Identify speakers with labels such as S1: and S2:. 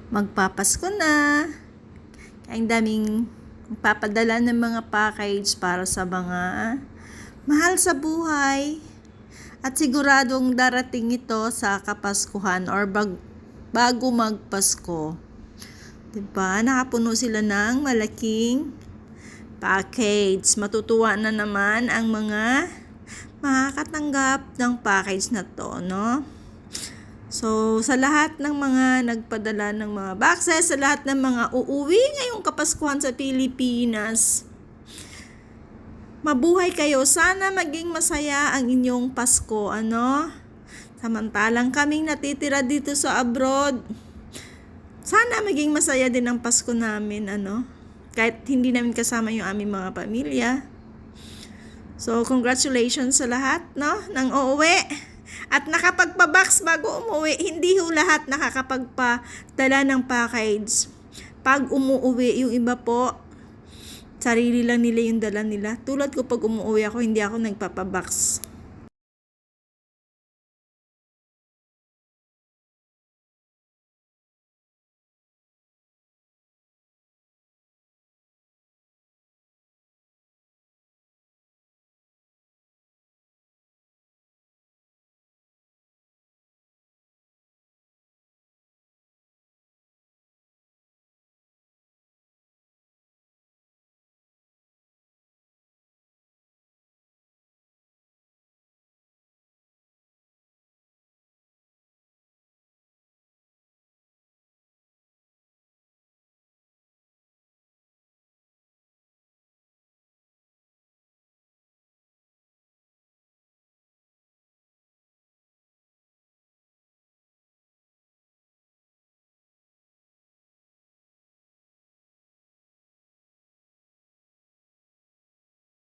S1: Magpapasko na. Ang daming papadala ng mga package para sa mga mahal sa buhay. At siguradong darating ito sa Kapaskuhan or bago magpasko. Diba? Nakapuno sila ng malaking package. Matutuwa na naman ang mga makakatanggap ng package na to, no? So, sa lahat ng mga nagpadala ng mga boxes, sa lahat ng mga uuwi ngayong Kapaskuhan sa Pilipinas, mabuhay kayo. Sana maging masaya ang inyong Pasko, ano? Samantalang kaming natitira dito sa abroad, sana maging masaya din ang Pasko namin, ano? Kahit hindi namin kasama yung aming mga pamilya. So, congratulations sa lahat, no? Nang uuwi. At nakapagpa-box bago umuwi. Hindi ho lahat nakakapagpadala ng package. Pag umuwi, yung iba po, sarili lang nila yung dala nila. Tulad ko pag umuwi ako, hindi ako nagpapa-box.